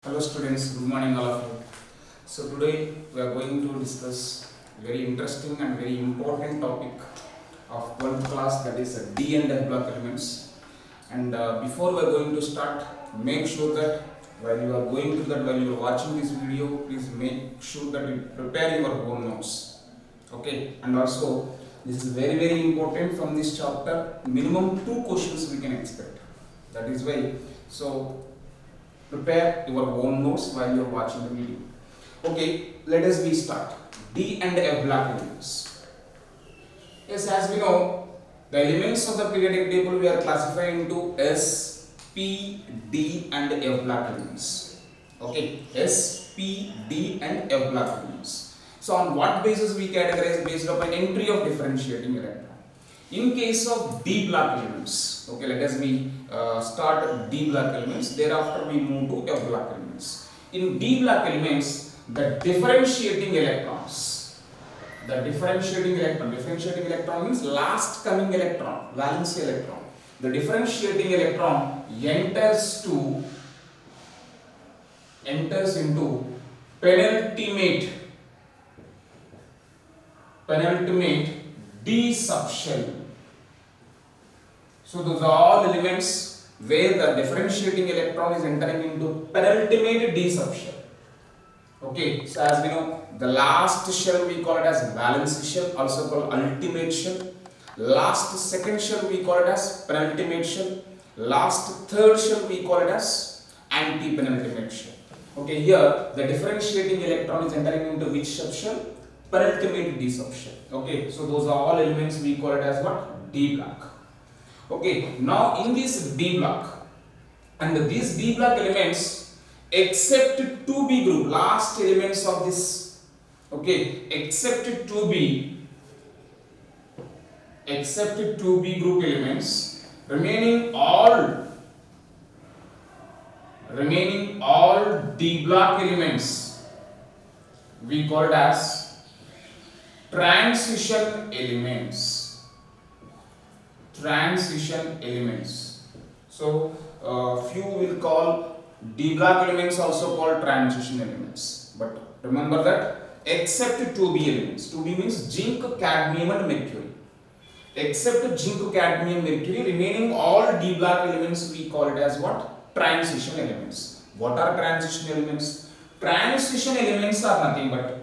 Hello students, good morning all of you. So today we are going to discuss very interesting and very important topic of 12th class, that is D and F block elements. And before we are going to start, make sure that while you are going to that, while you are watching this video, please make sure that you prepare your own notes. Okay, and also this is very important from this chapter. Minimum 2 questions we can expect. That is why. So prepare your own notes while you are watching the video. Okay, let us start. D and F block elements. Yes, as we know, the elements of the periodic table we are classifying into S, P, D and F block elements. Okay, S, P, D and F block elements. So on what basis we categorize? Based upon entry of differentiating electron. In case of D block elements, okay, let us start D block elements. Thereafter, we move to F block elements. In D block elements, the differentiating electrons, differentiating electron means last coming electron, valence electron. The differentiating electron enters into penultimate D subshell. So those are all elements where the differentiating electron is entering into penultimate D subshell. Okay, so as we know, the last shell we call it as valence shell, also called ultimate shell. Last second shell we call it as penultimate shell. Last third shell we call it as anti-penultimate shell. Okay, here the differentiating electron is entering into which subshell? Penultimate D subshell. Okay, so those are all elements we call it as what? D block. Okay, now in this D block, and these D block elements, except 2B group, last elements of this, okay, except 2B group elements, remaining all D block elements, we call it as transition elements. So few will call D block elements also called transition elements, but remember that except 2B elements, 2B means zinc, cadmium and mercury. Except zinc, cadmium, mercury, remaining all D block elements we call it as what? Transition elements. What are transition elements? Transition elements are nothing but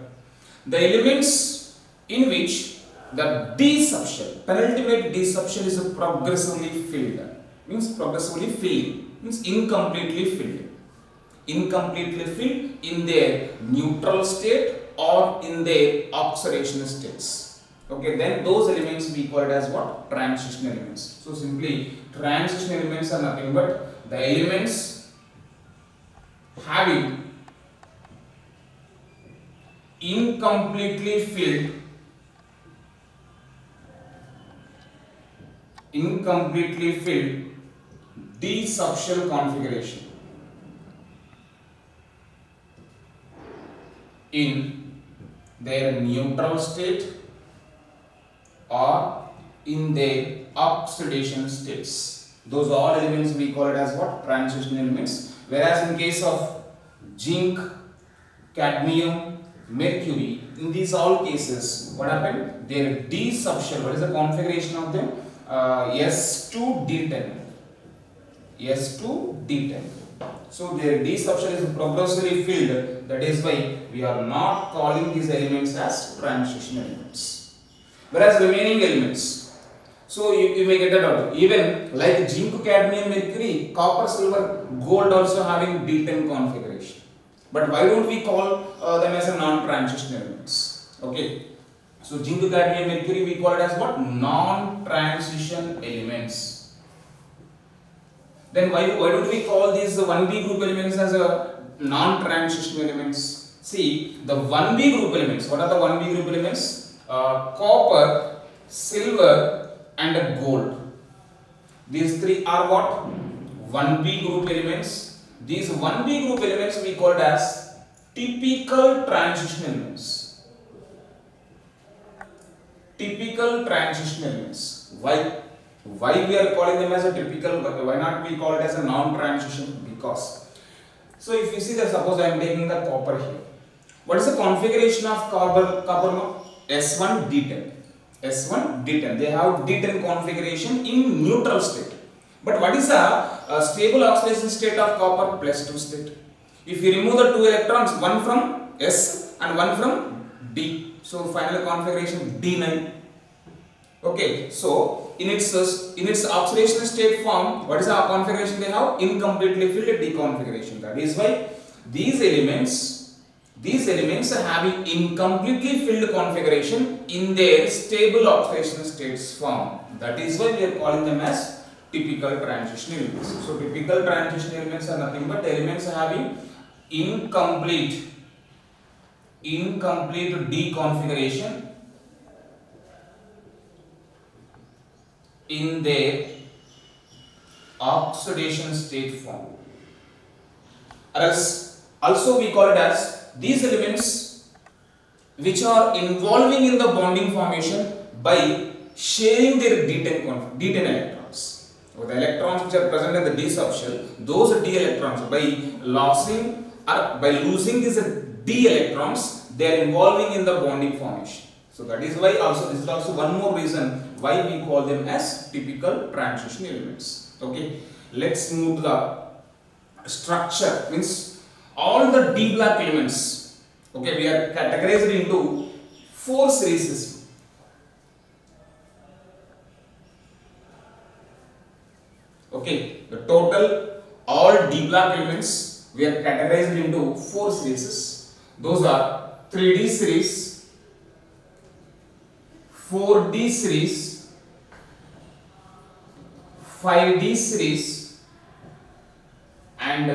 the elements in which the D subshell, penultimate D subshell is progressively filled. Means incompletely filled. Incompletely filled in their neutral state or in their oxidation states. Okay, then those elements we call it as what? Transition elements. So simply, transition elements are nothing but the elements having incompletely filled D subshell configuration in their neutral state or in their oxidation states. Those are all elements we call it as what? Transition elements. Whereas in case of zinc, cadmium, mercury, in these all cases, what happened? Their D subshell, what is the configuration of them? S2D10. S2D10. So their D subshell is progressively filled. That is why we are not calling these elements as transition elements. Whereas remaining elements, so you may get that out. Even like zinc, cadmium, mercury, copper, silver, gold also having D10 configuration. But why don't we call them as a non-transition elements? Okay. So zinc, cadmium, mercury we call it as what? Non-transition elements. Then why don't we call these 1B group elements as a non-transition elements? See, the 1B group elements, what are the 1B group elements? Copper, silver and gold. These three are what? 1B group elements. These 1B group elements we call it as typical transition elements. Typical transition elements. Why we are calling them as a typical? Why not we call it as a non-transition? Because So if you see that, suppose I am taking the copper here. What is the configuration of copper? S1D10. S1D10. They have D10 configuration in neutral state. But what is the stable oxidation state of copper? +2 state. If you remove the two electrons, one from S and one from D, so final configuration D9. Okay, so in its oxidation state form, what is the configuration they have? Incompletely filled D configuration. That is why these elements are having incompletely filled configuration in their stable oxidation states form. That is why we are calling them as typical transition elements. So typical transition elements are nothing but elements having incomplete D configuration in their oxidation state form. Or else also we call it as these elements which are involving in the bonding formation by sharing their D10 electrons. So the electrons which are present in the D subshell, those D electrons by losing these D electrons, they are involving in the bonding formation. So that is why also this is also one more reason why we call them as typical transition elements. Okay, let's move to the structure. Means all the D block elements, okay, we are categorized into 4 series. Okay, the total all D block elements we are categorized into 4 series. Those are 3D series, 4D series, 5D series and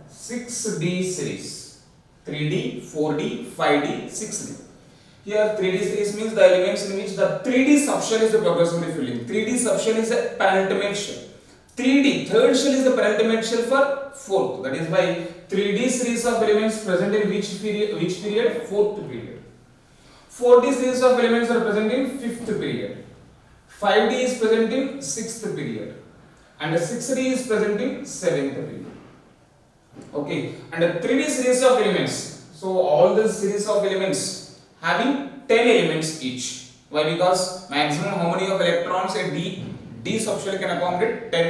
6D series. 3D, 4D, 5D, 6D. Here 3D series means the elements in which the 3D subshell is the progressively filling. 3D subshell is a penultimate shell. 3D, third shell is the penultimate shell for fourth. That is why 3D series of elements present in which period? Fourth period. 4D series of elements are present in fifth period. 5D is present in sixth period. And 6D is present in seventh period. Okay, and a 3D series of elements. So all the series of elements having 10 elements each. Why? Because maximum how many of electrons a D subshell can accommodate? 10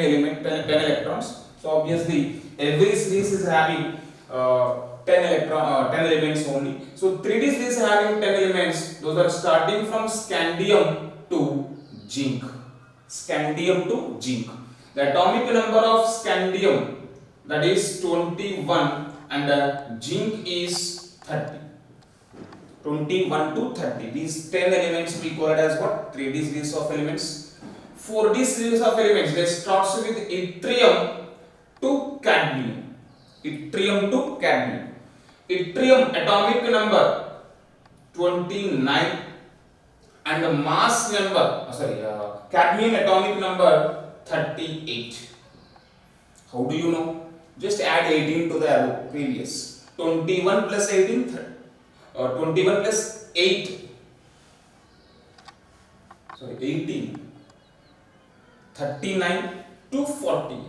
electrons. So obviously every series is having 10 elements only. So 3D series is having 10 elements. Those are starting from scandium to zinc. Scandium to zinc. The atomic number of scandium, that is 21, and zinc is 30. 21 to 30. These 10 elements we call it as what? 3D series of elements. 4D series of elements, they starts with yttrium to cadmium. Yttrium to cadmium. Yttrium atomic number 29 and the mass number, cadmium atomic number 38. How do you know? Just add 18 to the previous. 21 plus 18, 21 plus 8. 18. 39 to 48.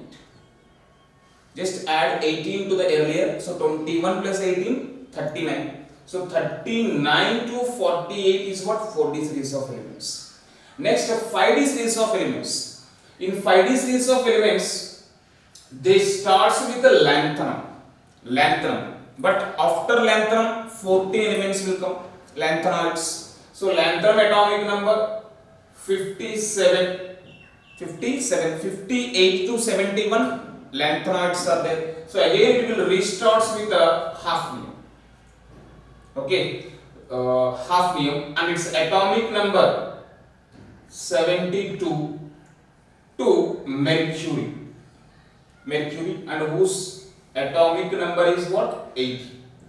Just add 18 to the earlier. So 21 plus 18, 39. So 39 to 48 is what? 4D series of elements. Next, 5D series of elements. In 5D series of elements, they starts with the lanthanum. But after lanthanum, 14 elements will come. Lanthanoids. So lanthanum atomic number 58 to 71 lanthanoids are there. So again it will restarts with a hafnium. Okay, hafnium, and its atomic number 72 to mercury. And whose atomic number is what? 8.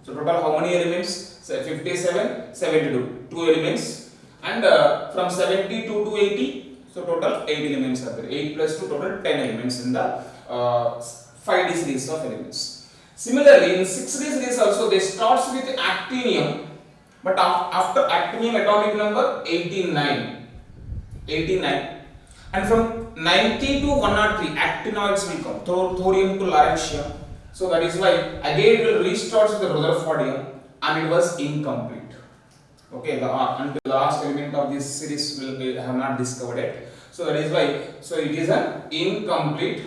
So total how many elements? 57, 72. 2 elements. And from 72 to 80, so total 8 elements are there. 8 plus 2, total 10 elements in the 5D series of elements. Similarly, in 6D series also they starts with actinium, but after actinium atomic number 89. And from 90 to 103 actinoids will come. Thorium to lawrencium, So that is why again it will restart with the Rutherfordium and it was incomplete. Okay, until the last element of this series we have not discovered it. So that is why, so it is an incomplete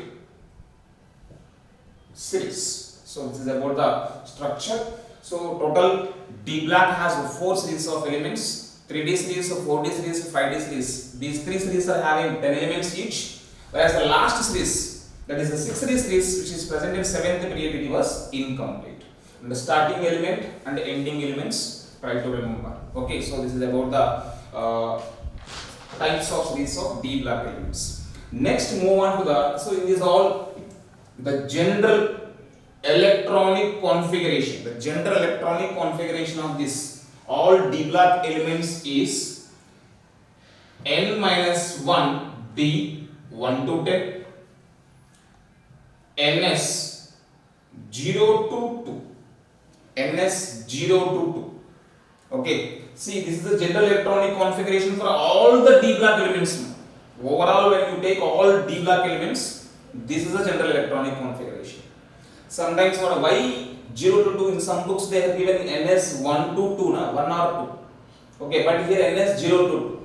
series. So this is about the structure. So total D block has 4 series of elements, 3D series, 4D series, 5D series. These 3 series are having 10 elements each, whereas the last series, that is the 6D series, which is present in 7th period, it was incomplete. And the starting element and the ending elements, try to remember. Okay, so this is about the types of series of D block elements. Next, move on to the, so in this all the general electronic configuration, the general electronic configuration of this all D block elements is n minus 1 D 1 to 10, ns 0 to 2, ns 0 to 2. Okay, see, this is the general electronic configuration for all the D block elements. Overall, when you take all D block elements, this is the general electronic configuration. Sometimes for y 0 to 2 in some books they have given ns 1 to 2, 1 or 2. Okay, but here ns 0 to 2.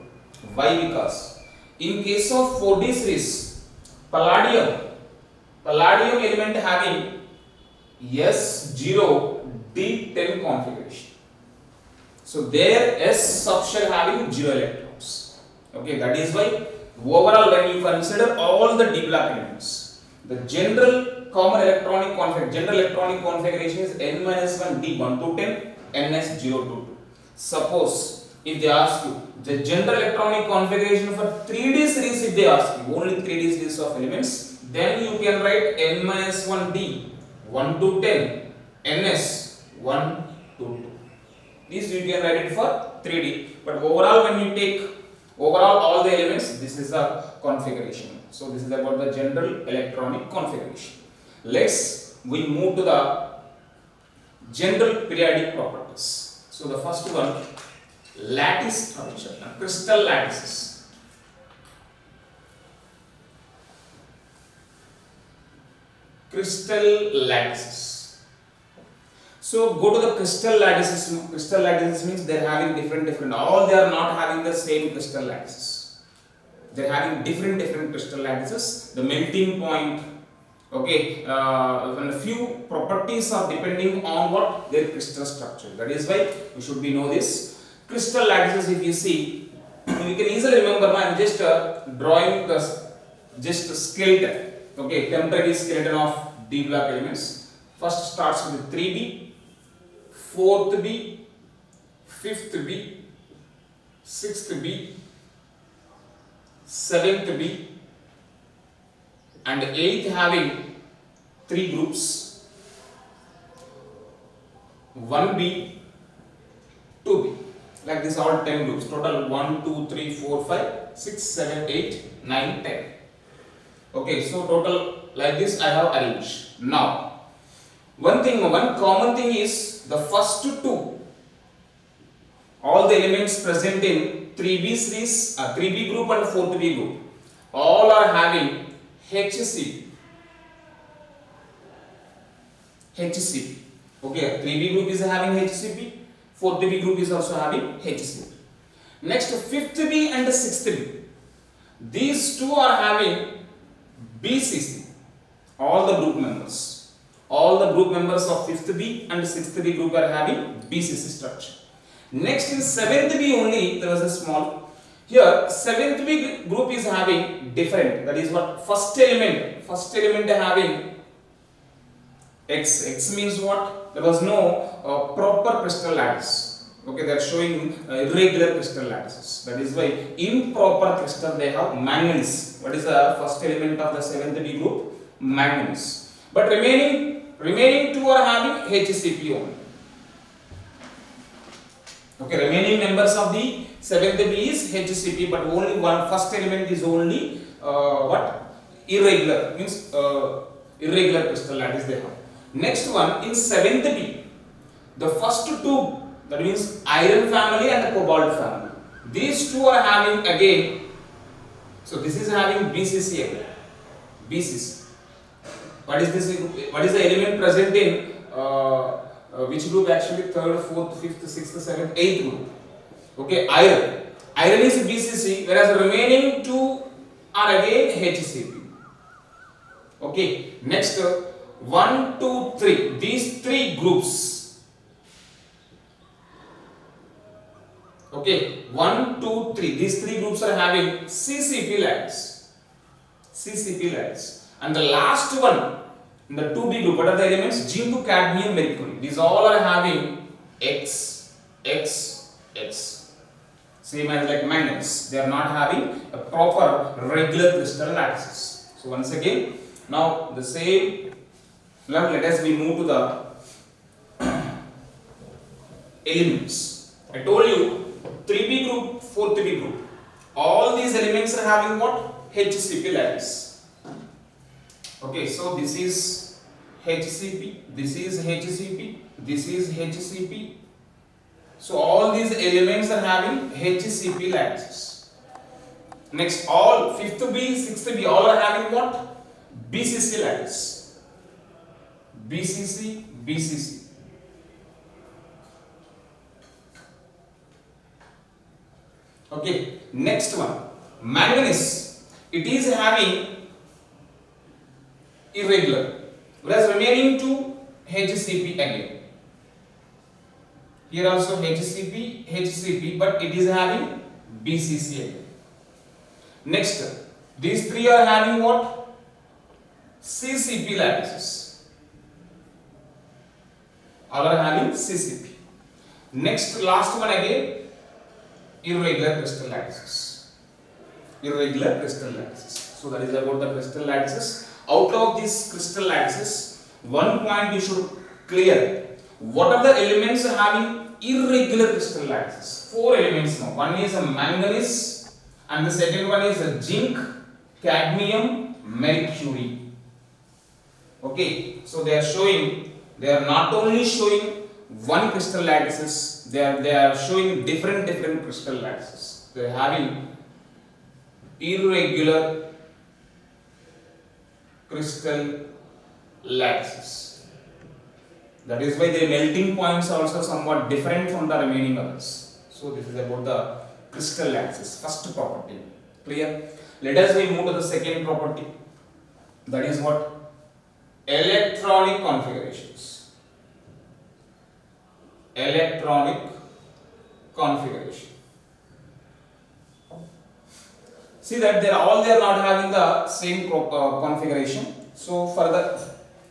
Why? Because in case of 4D series, palladium element having S0 D10 configuration. So there S subshell having 0 electrons. Okay, that is why overall when you consider all the D block elements, the general common electronic configuration is n minus 1 D 1 to 10, ns 0 to 2. Suppose if they ask you the general electronic configuration for 3D series, if they ask you only 3D series of elements, then you can write n minus 1 D 1 to 10, ns 1 to 2. This you can write it for 3D, but overall when you take overall all the elements, this is the configuration. So this is about the general electronic configuration. We move to the general periodic properties. So the first one, lattice structure, crystal lattices. Crystal lattices. So go to the crystal lattices. Crystal lattices means they are having different. All they are not having the same crystal lattices. They are having different crystal lattices. The melting point. Okay, and a few properties are depending on what their crystal structure. That is why you should be know this. Crystal lattices, if you see, you can easily remember. I am just drawing the skeleton. Okay, temporary skeleton of D block elements. First starts with 3B, 4th B, 5th B, 6th B, 7th B, and 8th having 3 groups, 1B, 2B. Like this, all 10 groups. Total 1, 2, 3, 4, 5, 6, 7, 8, 9, 10. Okay, so total like this I have arranged. Now, one common thing is the first 2, all the elements present in 3B series, 3B group and 4B group, all are having HCP. Okay, 3B group is having HCP, 4B group is also having HCP. Next, 5th B and 6th B. These two are having BCC. All the group members of 5th B and 6th B group are having BCC structure. Next, in 7th B only there was a small. Here 7th B group is having different. That is what first element having X means what? There was no proper crystal lattice. Okay, they are showing irregular crystal lattices. That is why improper crystal they have manganese. What is the first element of the 7th B group? Manganese. But remaining 2 are having HCP only. Okay, remaining members of the 7th B is HCP, but only one first element is only irregular, means irregular crystal lattice they have. Next one, in 7th B, the first 2, that means iron family and the cobalt family, these 2 are having again, so this is having BCC again, BCC. What is this? What is the element present in which group actually? Third, fourth, fifth, sixth, seventh, eighth group. Okay, iron. Iron is BCC, whereas the remaining two are again HCP. Okay, next 1, 2, 3. These three groups. Okay, 1, 2, 3. These three groups are having CCP lattice. CCP lattice. And the last one in the 2B group, what are the elements? Zinc, cadmium, mercury. These all are having X, X, X. Same as like magnets. They are not having a proper regular crystal lattices. So once again, now the same. Now let us move to the elements. I told you 3B group, 4B group. All these elements are having what? HCP lattice. Okay, so this is HCP, this is HCP, this is HCP. So all these elements are having HCP lattices. Next, all 5th B, 6th B, all are having what? BCC lattice. BCC, BCC. Okay, next one, manganese. It is having irregular, whereas remaining two HCP again. Here also HCP, HCP, but it is having BCC again. Next, these three are having what? CCP lattices. All are having CCP. Next, last one again, irregular crystal lattices. Irregular crystal lattices. So that is about the crystal lattices. Out of these crystal lattices, one point you should clear. What are the elements having irregular crystal lattices? 4 elements now. One is a manganese, and the second one is a zinc, cadmium, mercury. Okay, so they are not only showing one crystal lattices, they are showing different crystal lattices. They are having irregular crystal lattices. That is why the melting points are also somewhat different from the remaining others. So this is about the crystal lattices, first property. Clear? Let us move to the second property. That is what? Electronic configurations. Electronic configuration. See that they are not having the same configuration. So further,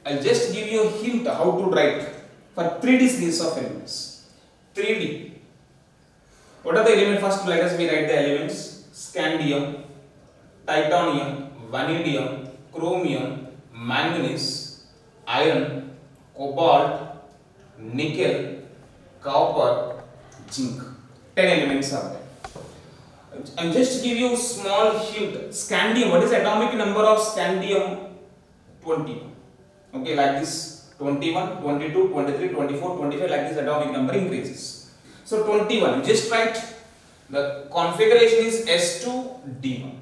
I'll just give you a hint how to write for 3D series of elements. 3D. What are the elements? First, let us write the elements: scandium, titanium, vanadium, chromium, manganese, iron, cobalt, nickel, copper, zinc. 10 elements are there. And just to give you a small hint, scandium, what is the atomic number of scandium? 20. Okay, like this, 21, 22, 23, 24, 25, like this atomic number increases. So 21, just write the configuration is S2D1.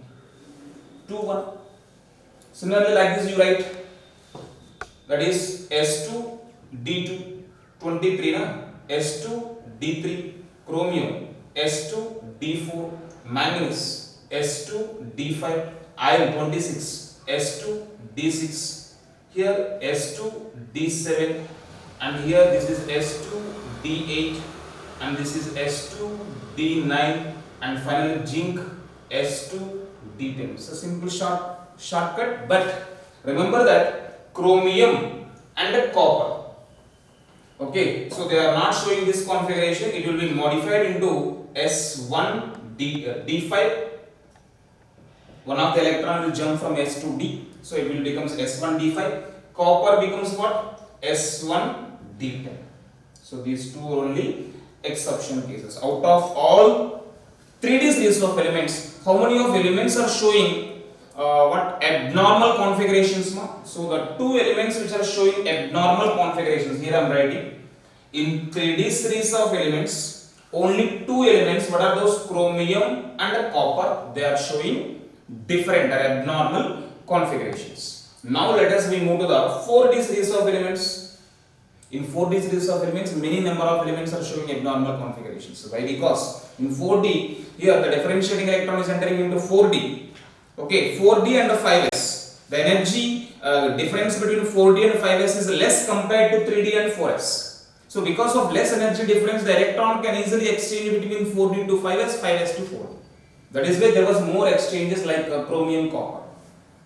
2-1. Similarly, like this you write, that is S2D2. 23, na? S2D3, chromium, S2D4, manganese, S2D5, iron 26, S2D6. Here S2D7, and here this is S2D8, and this is S2D9, and finally zinc S2D10. It's a simple shortcut, but remember that chromium and copper. Okay, so they are not showing this configuration. It will be modified into S1D5. One of the electron will jump from S to D, so it will becomes S1D5. Copper becomes what? S1D10. So these two are only exception cases. Out of all 3D series of elements, how many of elements are showing what abnormal configurations? So the two elements which are showing abnormal configurations, here I am writing. In 3D series of elements, only two elements, what are those? Chromium and copper, they are showing different or abnormal configurations. Now let us we move to the 4D series of elements. In 4D series of elements, many number of elements are showing abnormal configurations. Why? Because in 4D, here the differentiating electron is entering into 4D. Okay, 4D and 5s. The energy difference between 4D and 5s is less compared to 3D and 4s. So because of less energy difference, the electron can easily exchange between 4D to 5s, 5s to 4D. That is why there was more exchanges like chromium, copper.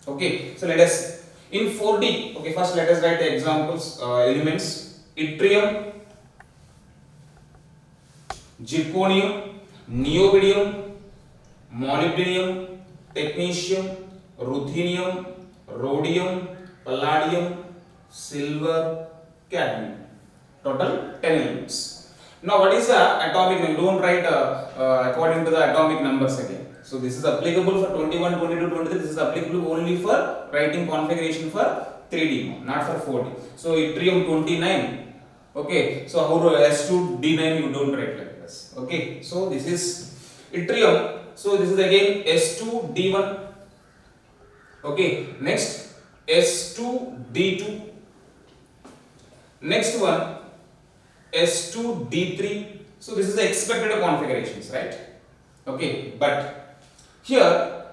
Okay, so let us in 4D. Okay, first let us write the examples elements. Yttrium, zirconium, niobium, molybdenum, technetium, ruthenium, rhodium, palladium, silver, cadmium. Total 10 elements. Now what is the atomic number? Don't write according to the atomic numbers again. So this is applicable for 21, 22, 23. This is applicable only for writing configuration for 3D, not for 4D. So yttrium 29. Okay, so how to S2D9 you don't write like this. Okay, so this is yttrium. So this is again S2D1. Okay, next S2D2. Next one S2D3. So this is the expected configurations, right? Okay, but here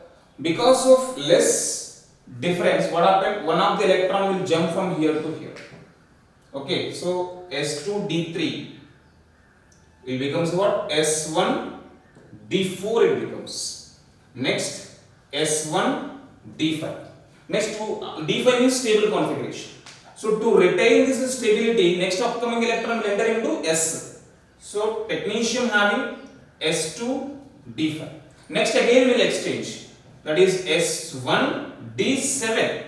because of less difference, what happened? One of the electron will jump from here to here. Okay, so S2D3 it becomes what? S1D4 it becomes. Next S1D5. Next D5 is stable configuration. So to retain this stability, next upcoming electron will enter into S. So technetium having S2D5. Next again will exchange. That is S1D7.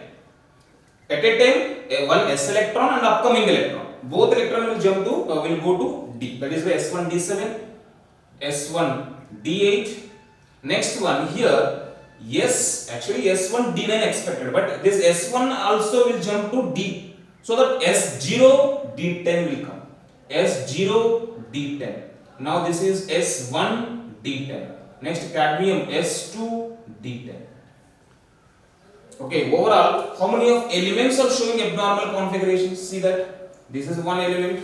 At a time, one S electron and upcoming electron. Both electron will jump to will go to D. That is why S1D7, S1D8. Next one here. Yes, actually S1D9 expected, but this S1 also will jump to D. So that S0D10 will come. S0D10. Now this is S1D10. Next cadmium S2D10. Okay, overall, how many of elements are showing abnormal configurations? See that this is one element,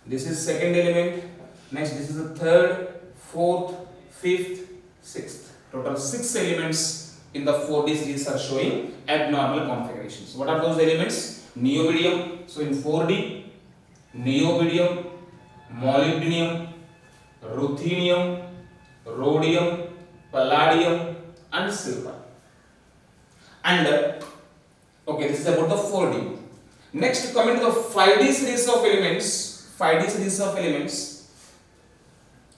this is second element, next this is the third, fourth, fifth, sixth. Total 6 elements in the 4D series are showing abnormal configurations. What are those elements? Niobium. So in 4D, niobium, molybdenum, ruthenium, rhodium, palladium, and silver. And okay, this is about the 4D. Next, coming to the 5D series of elements. 5D series of elements: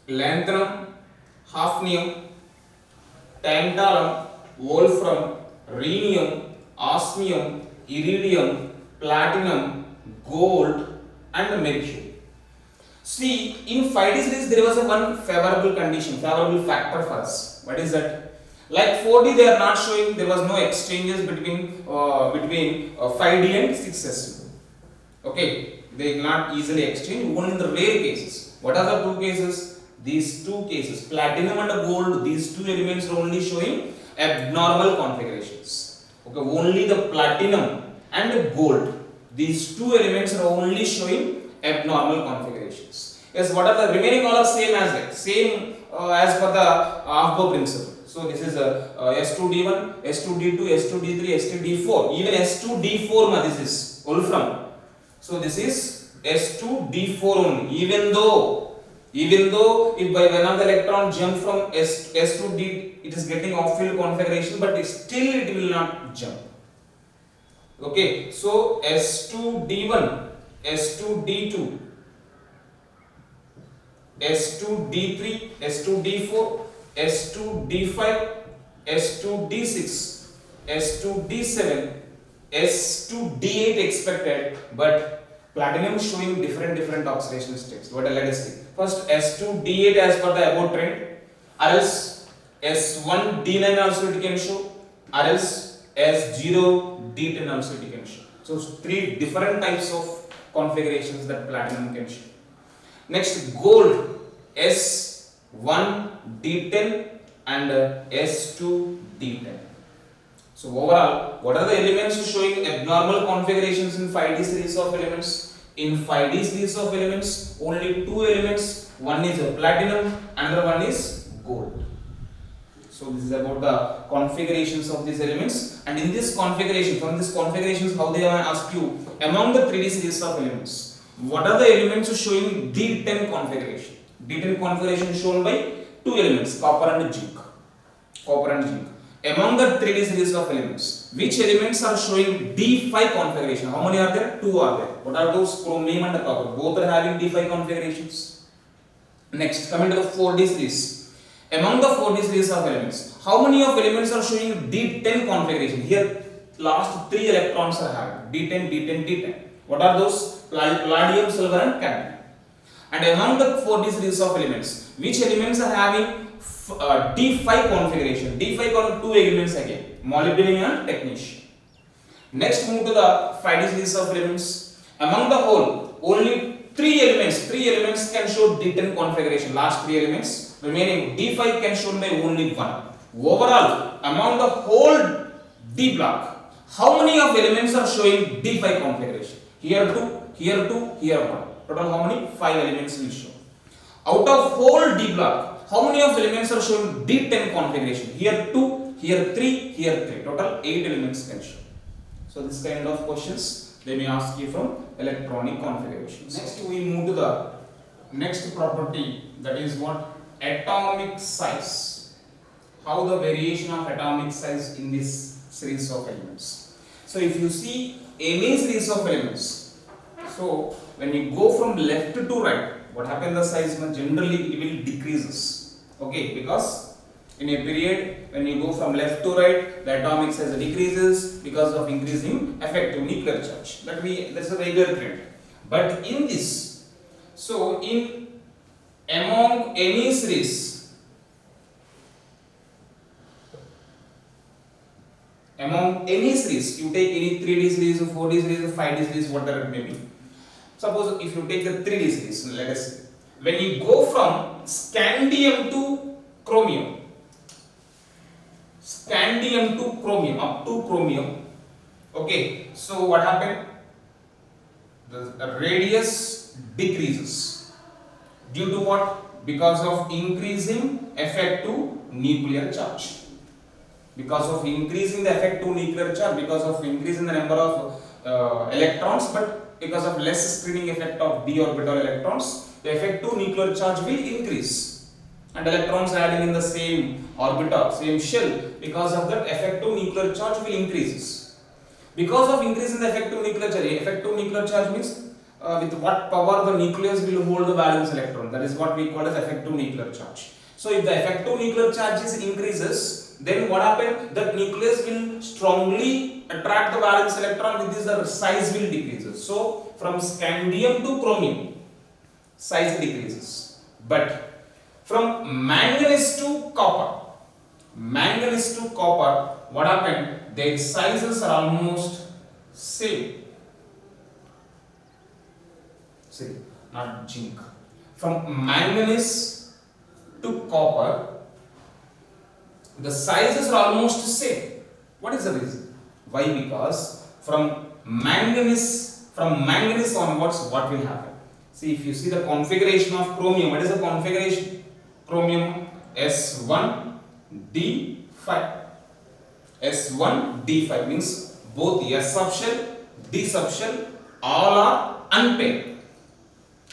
lanthanum, hafnium, tantalum, wolfram, rhenium, osmium, iridium, platinum, gold, and mercury. See, in 5D series there was a one favorable condition, favorable factor for us. What is that? Like 4D, they are not showing. There was no exchanges between 5D and 6S. Okay, they not easily exchange. Only in the rare cases. What are the two cases? These two cases, platinum and gold. These two elements are only showing abnormal configurations. Okay, only the platinum and gold. These two elements are only showing abnormal configurations. Yes, what are the remaining? All are same as that. Same as per the Aufbau principle. So this is S2D1, S2D2, S2D3, S2D4. Even S2D4 this is wolfram. So this is S2D4 only. Even though if by one of the electron jump from S to D, it is getting off-field configuration, but still it will not jump. Okay, so S2D1, S2D2, S2D3, S2D4, S2D5, S2D6, S2D7, S2D8 expected, but platinum showing different oxidation states. What let us see. First S2D8 as per the above trend, or else S1D9 also it can show, or else S0D10 also it can show. So 3 different types of configurations that platinum can show. Next, gold S1D10 and S2D10. So overall, what are the elements showing abnormal configurations in 5D series of elements? In 5D series of elements, only two elements. One is a platinum, another one is gold. So this is about the configurations of these elements, and in this configuration, from this configurations, how they ask you among the 3D series of elements, what are the elements showing D10 configuration? D10 configuration is shown by two elements, copper and zinc. Copper and zinc. Among the 3D series of elements, which elements are showing D5 configuration? How many are there? Two are there. What are those? Chromium and copper. Both are having D5 configurations. Next, coming to the 4D series. Among the 4D series of elements, how many of elements are showing D10 configuration? Here, last three electrons are having D10, D10, D10. What are those? Palladium, silver, and cadmium. And among the 4D series of elements, which elements are having D5 configuration? D5 got two elements again, molybdenum and technetium. Next, move to the 5D series of elements. Among the whole, only three elements can show D10 configuration. Last three elements, remaining D5 can show by only one. Overall, among the whole D block, how many of elements are showing D5 configuration? Here two, here one. Total how many? 5 elements will show. Out of whole D block, how many of elements are showing D10 configuration? Here 2, here 3, here 3. Total 8 elements can show. So this kind of questions they may ask you from electronic configurations. Next we move to the next property, that is what? Atomic size. How the variation of atomic size in this series of elements. So if you see any series of elements, so when you go from left to right, what happens? The size generally it will decreases. Okay, because in a period when you go from left to right, the atomic size decreases because of increasing effective nuclear charge. That's a regular trend. But in this, so among any series, you take any 3D series, 4D series, 5D series, whatever it may be. Suppose if you take the 3D series, let us say, when you go from scandium to chromium, up to chromium, okay, so what happened? The radius decreases. Due to what? Because of increasing effective nuclear charge. Because of increasing the effective nuclear charge, because of increasing the number of electrons, but because of less screening effect of d orbital electrons, the effective nuclear charge will increase, and electrons adding in the same orbital, same shell, because of that effective nuclear charge will increases. Because of increasing the effective nuclear charge means with what power the nucleus will hold the valence electron. That is what we call as effective nuclear charge. So if the effective nuclear charge increases, then what happens? That nucleus will strongly attract the valence electron. With this, the size will decrease. So from scandium to chromium, size decreases. But from manganese to copper, what happened? Their sizes are almost same. See, not zinc. From manganese to copper, the sizes are almost same. What is the reason? Why? Because from manganese onwards, what will happen? See, if you see the configuration of chromium, what is the configuration? Chromium S1 D5. S1 D5 means both S subshell, D subshell, all are unpaired.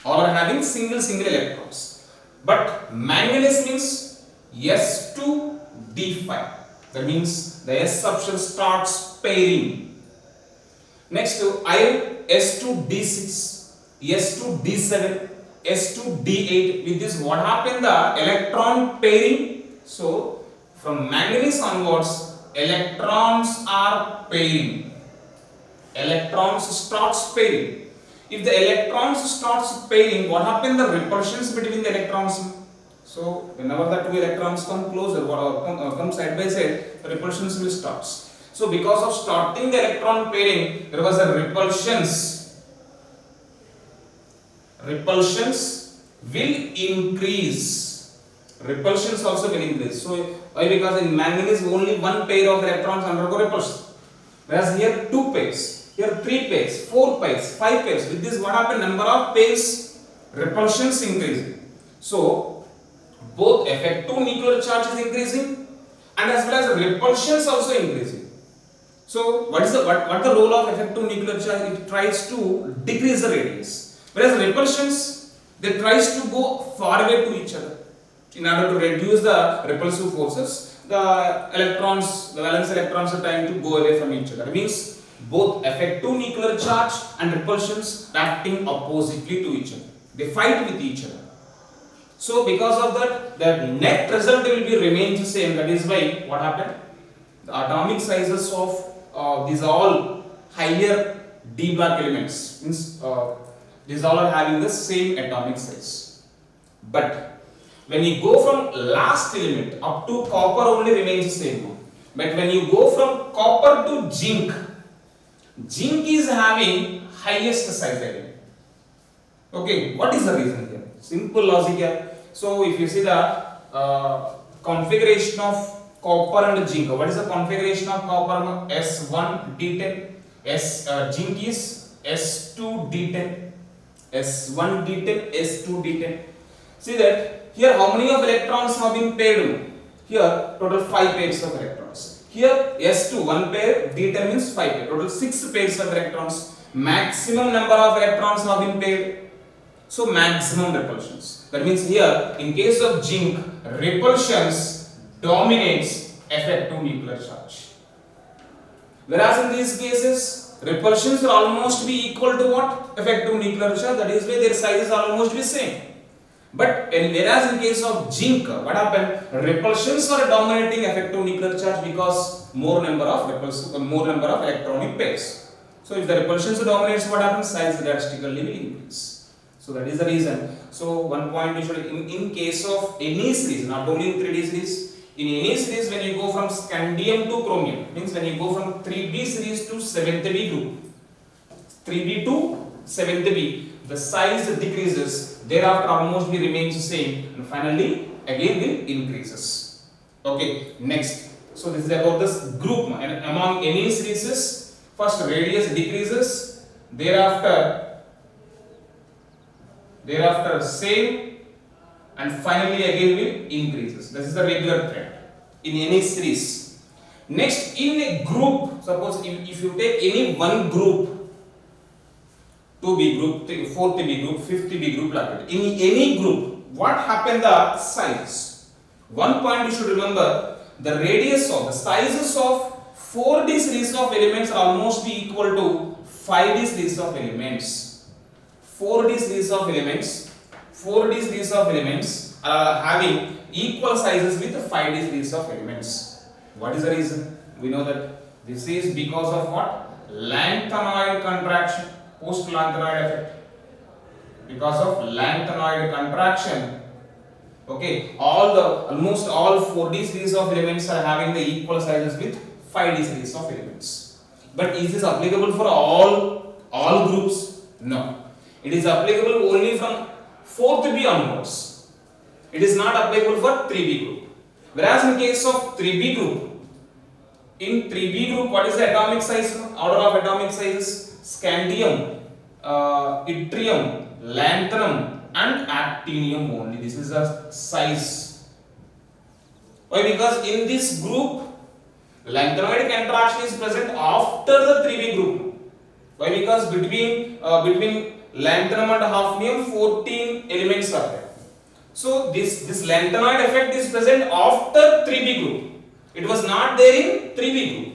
All are having single electrons. But manganese means S2 D5. That means the S subshell starts pairing. Next to iron, S2 D6, S2 D7, S2 D8. With this, what happened? The electron pairing. So from manganese onwards, electrons are pairing. Electrons starts pairing. If the electrons starts pairing, what happens? The repulsions between the electrons. So whenever the two electrons come closer, come side by side, the repulsions will start. So because of starting the electron pairing, there was a repulsions. Repulsions will increase. repulsions also will increase. So why? Because in manganese only one pair of electrons undergo repulsion, whereas here two pairs, here three pairs, four pairs, five pairs. With this, what happen? Number of pairs repulsions increasing. So both effective nuclear charge is increasing and as well as repulsions also increasing. So what is the what the role of effective nuclear charge? It tries to decrease the radius, whereas repulsions, they tries to go far away to each other. In order to reduce the repulsive forces, the electrons, the valence electrons are trying to go away from each other. It means both effective nuclear charge and repulsions are acting oppositely to each other. They fight with each other. So because of that, the net result will be remains the same. That is why what happened? The atomic sizes of these all higher d block elements, means these all are having the same atomic size. But when you go from last element up to copper only remains the same. But when you go from copper to zinc, zinc is having highest size element. Okay, what is the reason here? Simple logic here. So if you see the configuration of copper and zinc, what is the configuration of copper? S1d10, zinc is S2d10, S1d10, S2d10. See that here how many of electrons have been paired? Here total 5 pairs of electrons. Here S2 1 pair, d10 means 5 pair, total 6 pairs of electrons. Maximum number of electrons have been paired. So maximum repulsions. That means here in case of zinc, repulsions dominates effective nuclear charge. Whereas in these cases, repulsions will almost be equal to what? Effective nuclear charge. That is why their sizes are almost the same. But whereas in case of zinc, what happened? Repulsions are dominating effective nuclear charge because more number of electronic pairs. So if the repulsions dominates, what happens? Size drastically will increase. So that is the reason. So one point you should, in case of any series, not only in 3D series, in any series when you go from scandium to chromium, means when you go from 3B series to 7th B group, 3B to 7th B, the size decreases, thereafter almost be remains the same, and finally again will increases. Okay, next. So this is about this group, and among any series, first radius decreases, thereafter same, and finally again will increases. This is the regular trend in any series. Next, in a group, suppose if you take any one group, 2B group, 4th B group, 5th B group, like that. In any group, what happened the size? One point you should remember, the radius of the sizes of 4D series of elements are almost be equal to 5D series of elements. 4D series of elements are having equal sizes with 5D series of elements. What is the reason? We know that this is because of what? Lanthanide contraction. Post-Lanthanide effect. Because of Lanthanide contraction, okay, almost all 4D series of elements are having the equal sizes with 5D series of elements. But is this applicable for all groups? No. It is applicable only from 4th B onwards. It is not applicable for 3B group. Whereas in case of 3B group, in 3B group, what is the atomic size? Order of atomic sizes? Scandium, yttrium, lanthanum and actinium only. This is the size. Why? Because in this group, lanthanide contraction is present after the 3B group. Why? Because between lanthanum and hafnium, 14 elements are there. So this lanthanide effect is present after 3B group. It was not there in 3B group.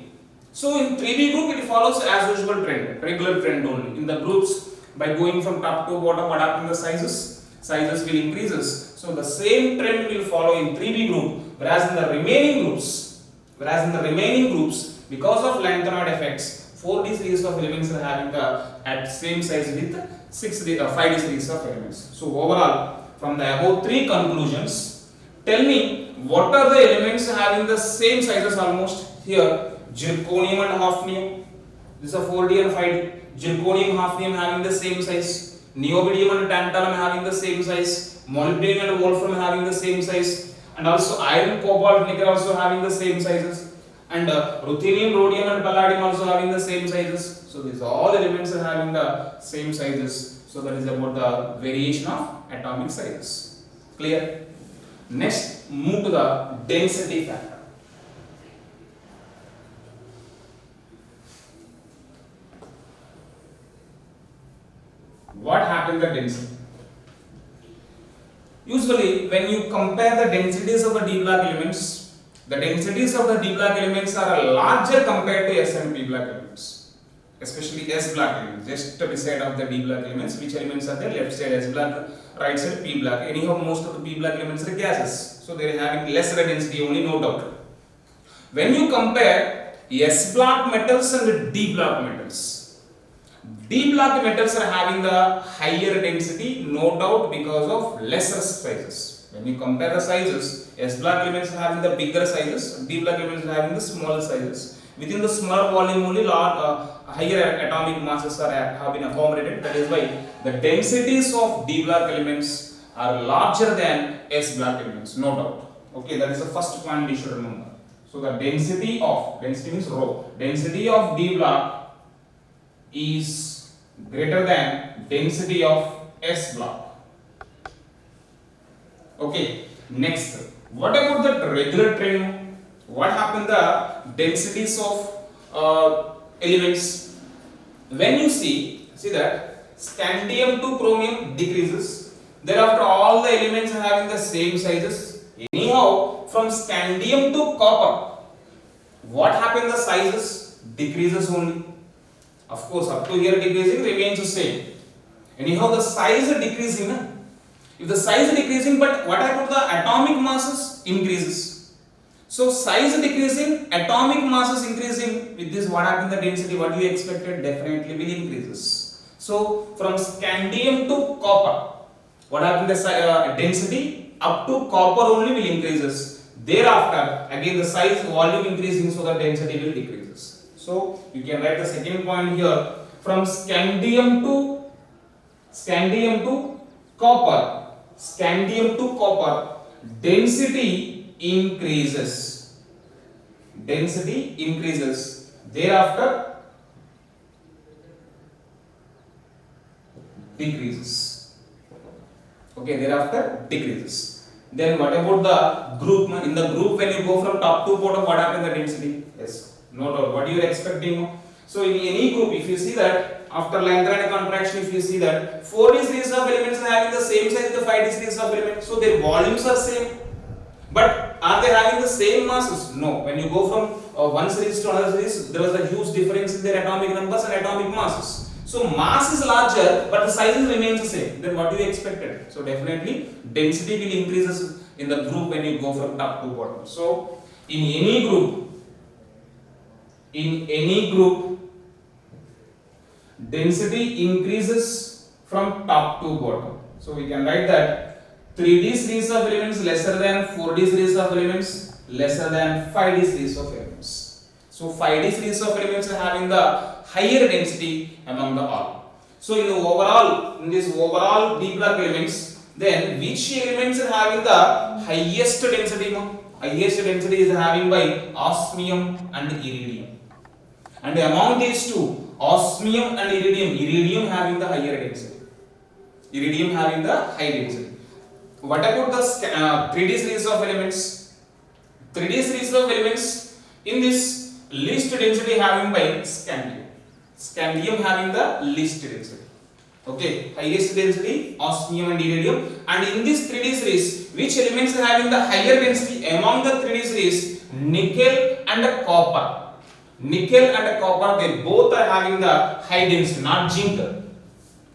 So in 3B group, it follows as usual trend, regular trend only. In the groups, by going from top to bottom, what happens? The sizes will increases. So the same trend will follow in 3B group. Whereas in the remaining groups, because of lanthanide effects, 4D series of elements are having the at same size with 5D series of elements. So overall, from the above three conclusions, tell me what are the elements having the same sizes almost here. Zirconium and hafnium, this is a 4D and 5D. Zirconium, hafnium having the same size. Niobidium and tantalum having the same size. Molybdenum and wolfram having the same size. and also iron, cobalt, nickel also having the same sizes, and ruthenium, rhodium and palladium also having the same sizes. So these all elements are having the same sizes. So that is about the variation of atomic sizes. Clear? Next, move to the density factor. What happened to the density? Usually, when you compare the densities of the d block elements, the densities of the d block elements are larger compared to s and p block elements, especially s block elements. Just beside of the d block elements, which elements are there? Left side s block, right side p block. Anyhow, most of the p block elements are gases, so they are having lesser density only, no doubt. When you compare s block metals and d block metals, D block metals are having the higher density, no doubt, because of lesser sizes. When you compare the sizes, S block elements are having the bigger sizes, D block elements are having the smaller sizes. Within the smaller volume only higher atomic masses have been accommodated. That is why the densities of D block elements are larger than S block elements, no doubt. Okay, that is the first point we should remember. So the density means rho. Density of D block is greater than density of S block. Okay, next, what about the regular train? What happened the densities of elements? When you see that scandium to chromium decreases, thereafter all the elements are having the same sizes. Anyhow, from scandium to copper, what happened the sizes? Decreases only. Of course, up to here decreasing remains the same. Anyhow, the size is decreasing. If the size is decreasing, but what about the atomic masses? Increases. So, size is decreasing, atomic masses increasing. With this, what happened the density? What you expected? Definitely will increases. So, from scandium to copper, what happened the density? Up to copper only will increases. Thereafter, again the size volume increasing, so the density will decreases. So you can write the second point here, from scandium to copper, density increases. Thereafter decreases. Okay, thereafter decreases. Then what about the group? In the group, when you go from top to bottom, what happens the density? Yes. No doubt. What you are expecting? So in any group, if you see that after Lagrange contraction, if you see that 4D series of elements are having the same size as the 5D series of elements, so their volumes are same. But are they having the same masses? No. When you go from one series to another series, there was a huge difference in their atomic numbers and atomic masses. So mass is larger, but the sizes remains the same. Then what you expected? So definitely density will increases in the group when you go from top to bottom. So in any group, density increases from top to bottom. So we can write that 3D series of elements lesser than 4D series of elements lesser than 5D series of elements. So 5D series of elements are having the higher density among the all. So in this overall D block elements, then which elements are having the highest density? Highest density is having by osmium and iridium. And among these two, osmium and iridium having the higher density. Iridium having the high density. What about the 3D series of elements? 3D series of elements, in this least density having by scandium. Scandium having the least density. Okay, highest density osmium and iridium. And in this 3D series, which elements are having the higher density among the 3D series? Nickel and copper. Nickel and copper, they both are having the high density, not zinc.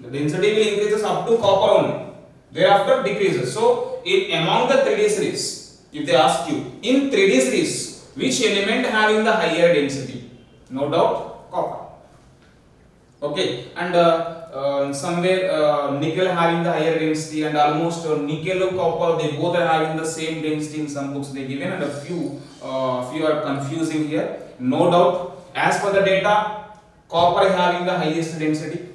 The density will increases up to copper only. Thereafter decreases. So among the 3D series, if they ask you in 3D series, which element having the higher density? No doubt copper. Okay, and somewhere nickel having the higher density, and almost nickel and copper, they both are having the same density in some books they given, and a few are confusing here. No doubt, as per the data, copper is having the highest density,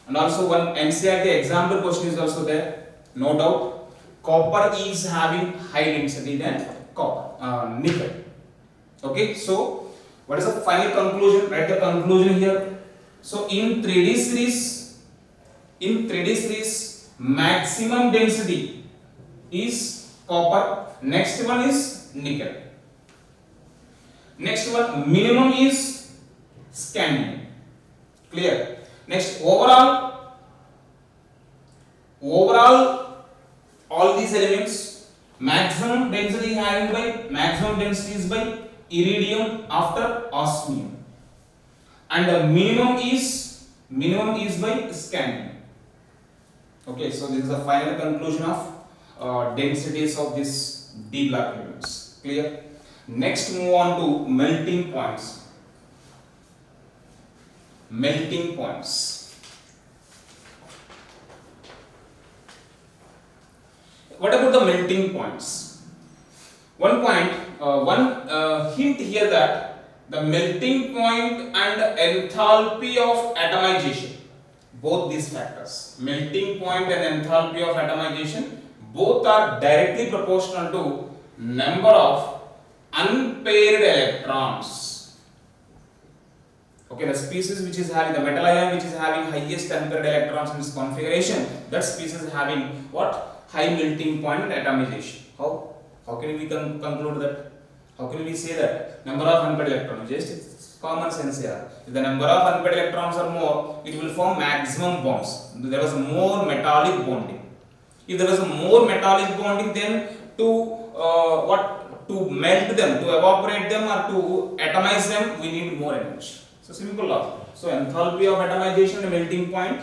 and also one NCERT example question is also there. No doubt, copper is having high density than nickel. Okay, so what is the final conclusion? Write the conclusion here. So in 3D series, maximum density is copper. Next one is nickel. Next one, minimum is scandium. Clear? Next, overall, all these elements, maximum density is by iridium after osmium, and the minimum is by scandium. Okay, so this is the final conclusion of densities of this D black elements. Clear? Next, move on to melting points. Melting points. What about the melting points? One hint here that the melting point and enthalpy of atomization, both these factors, melting point and enthalpy of atomization, both are directly proportional to number of unpaired electrons. Okay, the species which is having the metal ion which is having highest unpaired electrons in this configuration, that species is having what? High melting point and atomization. How can we conclude that? How can we say that? Number of unpaired electrons, just common sense here. If the number of unpaired electrons are more, it will form maximum bonds. There was more metallic bonding. If there was more metallic bonding, then to melt them, to evaporate them, or to atomize them, we need more energy. So simple logic. So enthalpy of atomization and melting point,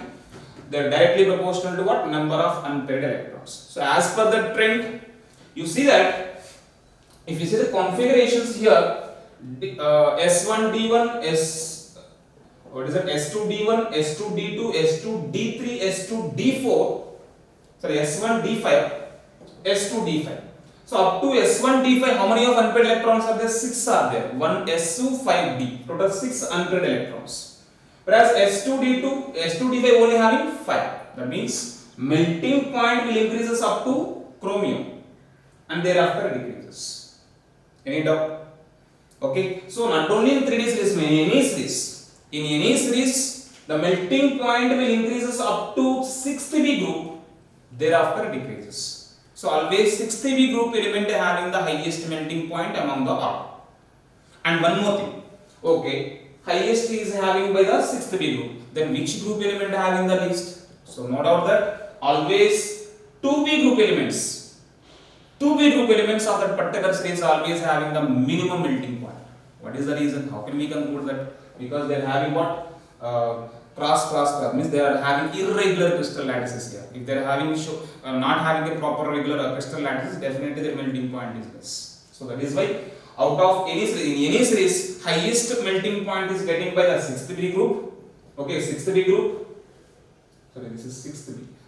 they are directly proportional to what? Number of unpaired electrons. So as per the trend, you see that if you see the configurations here, S1D1, S2D1, S2D2, S2D3, S2D4, sorry, S1D5, S2D5. So up to S1D5, how many of unpaired electrons are there? 6 are there. 1 S2, 5D. Total 6 unpaired electrons. Whereas S2D5 only having 5. That means melting point will increases up to chromium and thereafter decreases. Any doubt? Okay. So not only in 3D series, in any series, the melting point will increases up to 6th B group, thereafter decreases. So always 6th B group element having the highest melting point among the all. And one more thing. Okay, highest is having by the 6th B group. Then which group element having the least? So no doubt that always 2B group elements. 2B group elements of that particular series always having the minimum melting point. What is the reason? How can we conclude that? Because they are having what? Cross means they are having irregular crystal lattices here. If they are having not having a proper regular crystal lattice, definitely their melting point is less. So that is why out of any series, highest melting point is getting by the 6th B group. Okay, 6th B group. Sorry, this is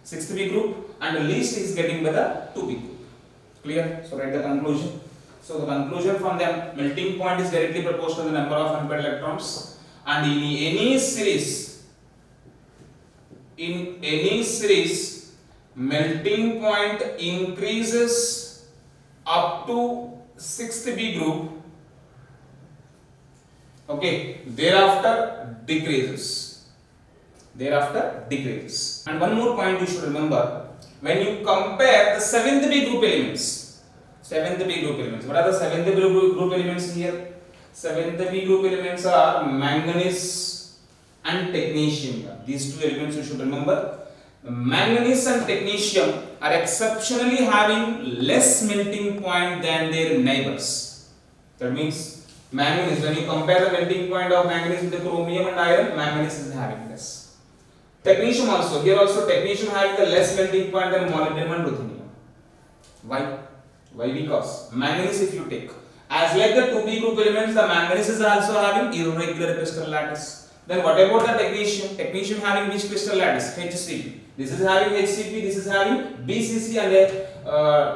6th B group, and the least is getting by the 2B group. Clear? So write the conclusion. So the conclusion from them, melting point is directly proportional to the number of unpaired electrons, and in any series, melting point increases up to 6th B group. Okay, thereafter decreases. And one more point you should remember, when you compare the 7th B group elements. What are the 7th B group elements here? 7th B group elements are manganese and technetium. These two elements you should remember. Manganese and technetium are exceptionally having less melting point than their neighbors. That means manganese, when you compare the melting point of manganese with the chromium and iron, manganese is having less. Technetium also, here also technetium having the less melting point than molybdenum and ruthenium. Why? Because manganese, if you take, as like the 2B group elements, the manganese is also having irregular crystal lattice. Then what about the technetium? Technetium having which crystal lattice? HCP. This is having HCP, this is having BCC and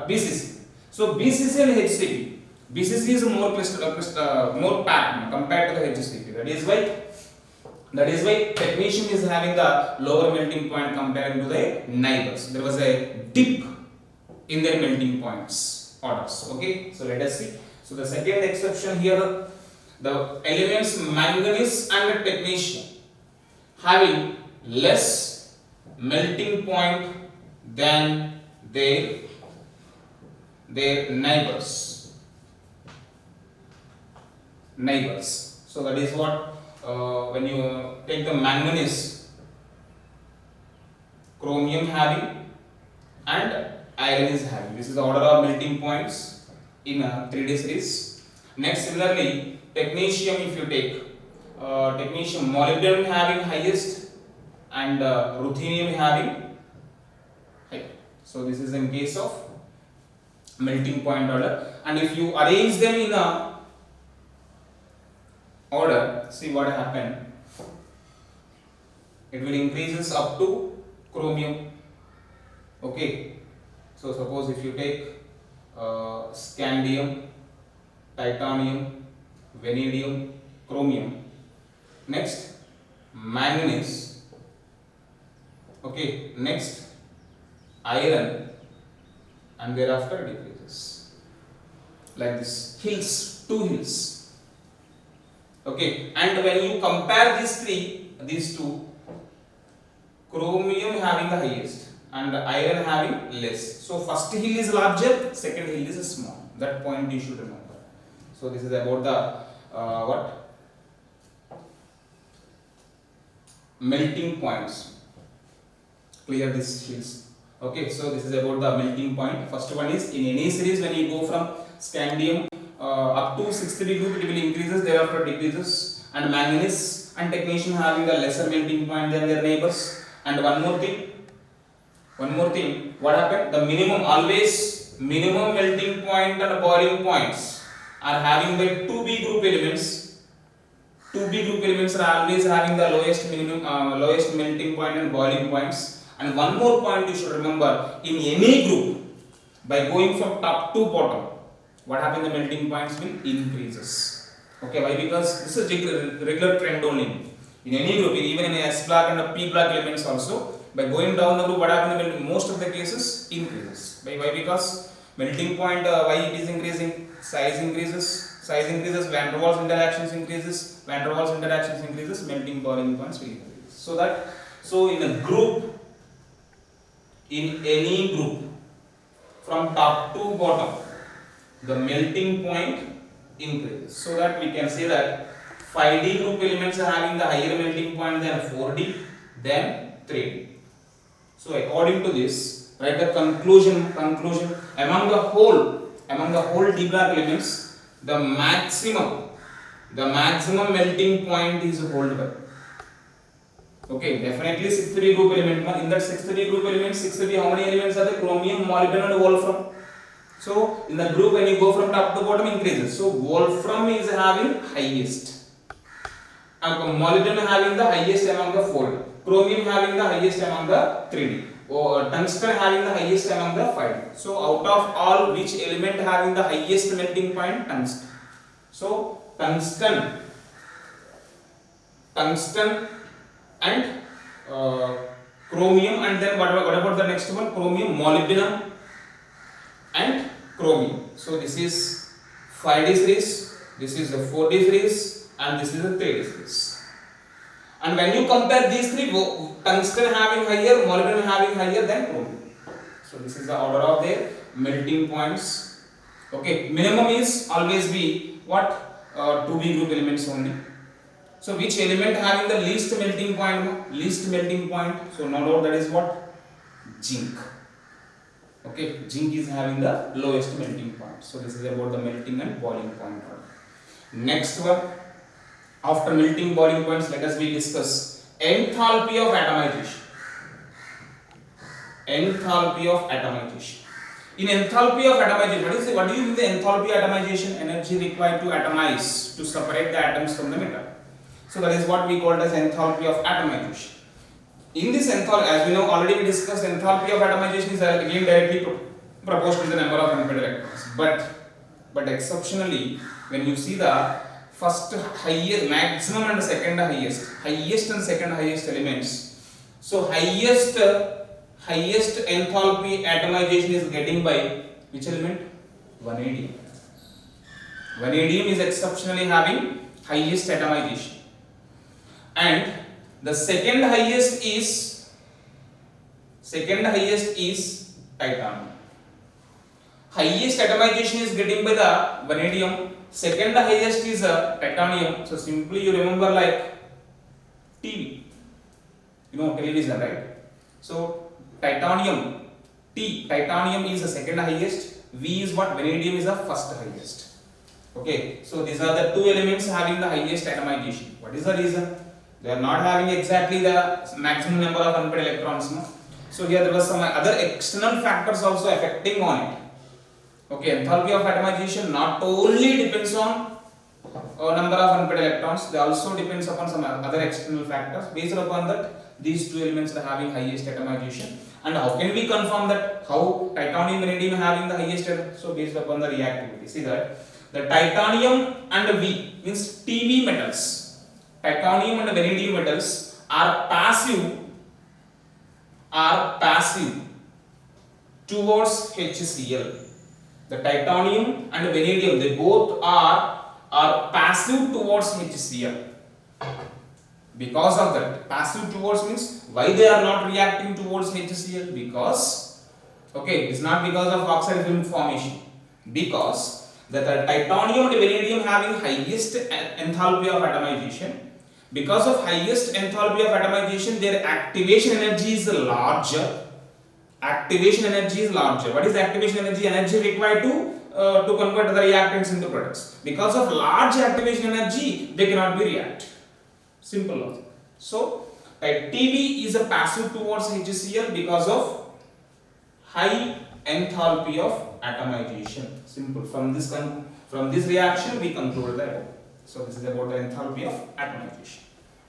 BCC. So BCC and HCP. BCC is more more packed compared to the HCP. That is why technetium is having the lower melting point compared to the neighbors. There was a dip in their melting points orders. Okay, so let us see. So the second exception here, the elements manganese and technetium having less melting point than their neighbors. So that is what when you take the manganese, chromium having and iron is having. This is the order of melting points in a 3D series. Next, similarly, technetium, if you take technetium, molybdenum having highest and ruthenium having high. So this is in case of melting point order, and if you arrange them in a order, see what happened. It will increases up to chromium. Okay, so suppose if you take scandium, titanium, vanadium, chromium, next manganese, okay, next iron, and thereafter it decreases like this, hills, two hills. Okay, and when you compare these two, chromium having the highest and iron having less. So first hill is larger, second hill is small. That point you should remember. So this is about the melting points. Clear these hills. Okay, so this is about the melting point. First one is in any series when you go from scandium up to 6th degree group, it will increases, thereafter decreases, and manganese and technetium having the lesser melting point than their neighbors. And one more thing, what happened? The minimum melting point and boiling points are having the 2B group elements. 2B group elements are always having the lowest melting point and boiling points. And one more point you should remember, in any group, by going from top to bottom, what happens? The melting points will increases. Okay, why? Because this is a regular trend only. In any group, even in S block and P block elements also, by going down the group, what happens? In most of the cases, increases. Why? Because melting point, why it is increasing? Size increases, van der Waals interactions increases, melting boiling points will increase. So in a group, in any group, from top to bottom, the melting point increases. So that we can say that 5D group elements are having the higher melting point than 4D, than 3D. So according to this, write the conclusion among the whole D block elements, the maximum melting point is held by. Okay, definitely 6th degree group element. In that 6th degree group element, 6th degree, how many elements are there? Chromium, molybdenum and wolfram. So in the group, when you go from top to bottom, increases. So wolfram is having highest, molybdenum having the highest among the 4D, chromium having the highest among the 3D, or tungsten having the highest among the 5D. So out of all, which element having the highest melting point? Tungsten. So tungsten and chromium, and then what about the next one? Chromium, molybdenum and chromium. So this is 5D series, this is the 4D series, and this is the 3D series. And when you compare these three, tungsten having higher, molybdenum having higher than chromium. So this is the order of their melting points. Okay, minimum is always be what? 2B group elements only. So which element having the least melting point? So no doubt that is what? Zinc. Okay, zinc is having the lowest melting point. So this is about the melting and boiling point. Next one, after melting boiling points, let us discuss enthalpy of atomization. Enthalpy of atomization. In enthalpy of atomization, what do you mean the enthalpy atomization? Energy required to atomize, to separate the atoms from the metal. So that is what we call as enthalpy of atomization. In this enthalpy, as we know, already we discussed, enthalpy of atomization is again directly proportional to the number of unpaired electrons. But exceptionally, when you see the first highest, maximum and second highest and second highest elements, so highest highest enthalpy atomization is getting by which element? Vanadium. Vanadium is exceptionally having highest atomization, and the second highest is titanium. Highest atomization is getting by the vanadium, second highest is titanium. So simply you remember like TV, you know, television, right? So titanium is the second highest, V is what? Vanadium is the first highest. Okay, so these are the two elements having the highest atomization. What is the reason? They are not having exactly the maximum number of unpaired electrons. No? So here there was some other external factors also affecting on it. Okay, enthalpy of atomization not only depends on number of unpaired electrons, they also depends upon some other external factors. Based upon that, these two elements are having highest atomization. And how can we confirm that? How titanium and vanadium having the highest? So based upon the reactivity. See that the titanium and V means Tv metals. Titanium and vanadium metals are passive towards HCl. The titanium and vanadium, they both are passive towards HCl. Because of that, passive towards means why they are not reacting towards HCl? Because, okay, it's not because of oxide film formation. Because the titanium and vanadium having highest enthalpy of atomization. Because of highest enthalpy of atomization, their activation energy is larger. Activation energy is larger. What is the activation energy? Energy required to convert the reactants into products. Because of large activation energy, they cannot be react. Simple logic. So, Tv is a passive towards HCl because of high enthalpy of atomization. Simple. From this reaction, we conclude the above. So, this is about the enthalpy of atomization.